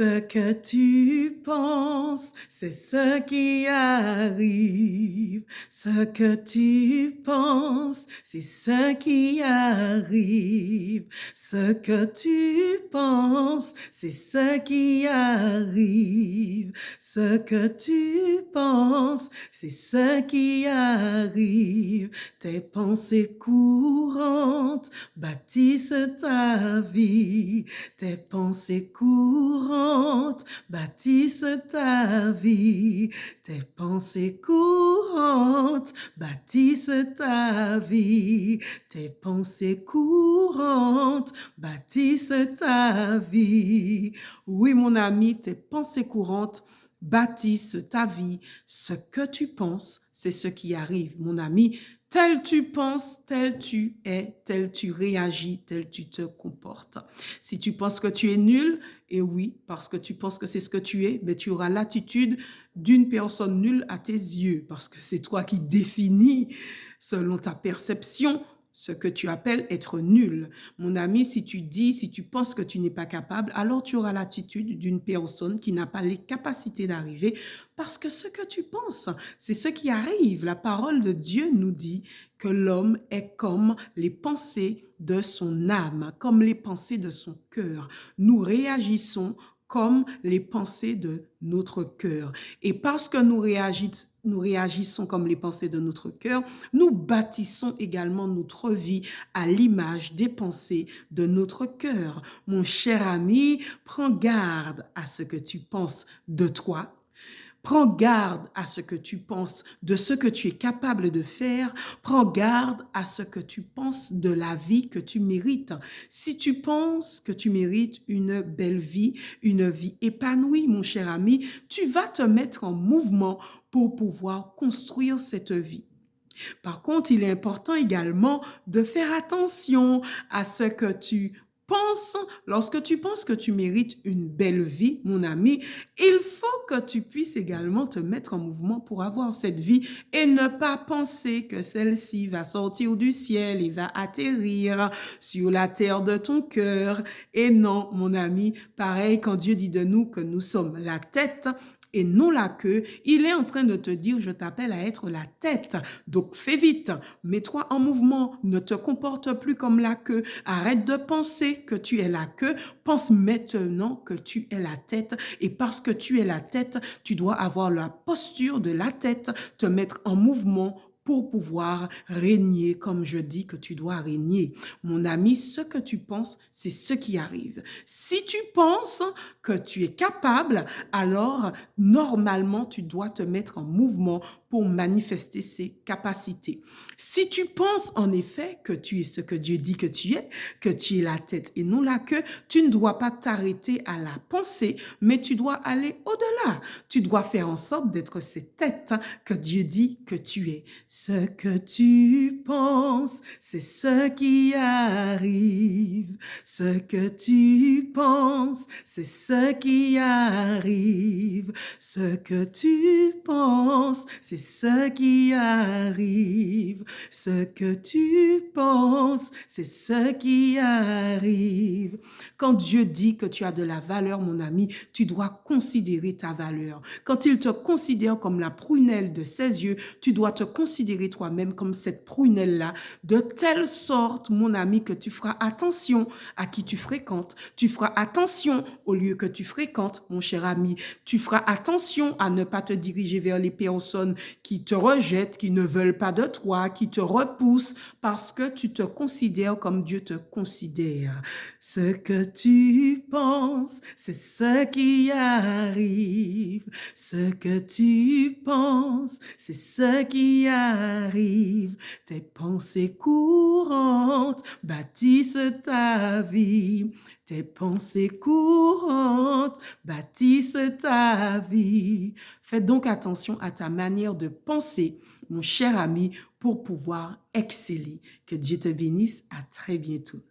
Ce que tu penses, c'est ce qui arrive. Ce que tu penses, c'est ce qui arrive. Ce que tu penses, c'est ce qui arrive. Ce que tu penses, c'est ce qui arrive. Tes pensées courantes bâtissent ta vie. Tes pensées courantes bâtissent ta vie. Tes pensées courantes bâtissent ta vie. Tes pensées courantes bâtissent ta vie. Oui, mon ami, tes pensées courantes bâtissent ta vie. Ce que tu penses, c'est ce qui arrive, mon ami. Tel tu penses, tel tu es, tel tu réagis, tel tu te comportes. Si tu penses que tu es nul, et oui, parce que tu penses que c'est ce que tu es, mais tu auras l'attitude d'une personne nulle à tes yeux, parce que c'est toi qui définis, selon ta perception, ce que tu appelles être nul. Mon ami, si tu penses que tu n'es pas capable, alors tu auras l'attitude d'une personne qui n'a pas les capacités d'arriver, parce que ce que tu penses, c'est ce qui arrive. La parole de Dieu nous dit que l'homme est comme les pensées de son âme, comme les pensées de son cœur. Nous réagissons comme les pensées de notre cœur. Et parce que nous réagissons comme les pensées de notre cœur, nous bâtissons également notre vie à l'image des pensées de notre cœur. Mon cher ami, prends garde à ce que tu penses de toi. Prends garde à ce que tu penses de ce que tu es capable de faire. Prends garde à ce que tu penses de la vie que tu mérites. Si tu penses que tu mérites une belle vie, une vie épanouie, mon cher ami, tu vas te mettre en mouvement pour pouvoir construire cette vie. Par contre, il est important également de faire attention à ce que tu penses. Lorsque tu penses que tu mérites une belle vie, mon ami, il faut que tu puisses également te mettre en mouvement pour avoir cette vie et ne pas penser que celle-ci va sortir du ciel et va atterrir sur la terre de ton cœur. Et non, mon ami, pareil quand Dieu dit de nous que nous sommes la tête et non la queue, il est en train de te dire, je t'appelle à être la tête. Donc fais vite, mets-toi en mouvement, ne te comporte plus comme la queue. Arrête de penser que tu es la queue, pense maintenant que tu es la tête. Et parce que tu es la tête, tu dois avoir la posture de la tête, te mettre en mouvement pour pouvoir régner comme je dis que tu dois régner. Mon ami, ce que tu penses, c'est ce qui arrive. Si tu penses que tu es capable, alors normalement, tu dois te mettre en mouvement pour manifester ses capacités. Si tu penses en effet que tu es ce que Dieu dit que tu es la tête et non la queue, tu ne dois pas t'arrêter à la pensée, mais tu dois aller au-delà. Tu dois faire en sorte d'être cette tête que Dieu dit que tu es. Ce que tu penses, c'est ce qui arrive. Ce que tu penses, c'est ce qui arrive. Ce que tu penses, c'est ce qui arrive. Ce que tu penses, c'est ce qui arrive. Quand Dieu dit que tu as de la valeur, mon ami, tu dois considérer ta valeur. Quand il te considère comme la prunelle de ses yeux, tu dois te considérer toi-même comme cette prunelle-là, de telle sorte, mon ami, que tu feras attention à qui tu fréquentes. Tu feras attention au lieu que tu fréquentes, mon cher ami. Tu feras attention à ne pas te diriger vers les personnes qui te rejettent, qui ne veulent pas de toi, qui te repoussent parce que tu te considères comme Dieu te considère. Ce que tu penses, c'est ce qui arrive. Ce que tu penses, c'est ce qui arrive. Tes pensées courantes bâtissent ta vie. Tes pensées courantes bâtissent ta vie. Fais donc attention à ta manière de penser, mon cher ami, pour pouvoir exceller. Que Dieu te bénisse. À très bientôt.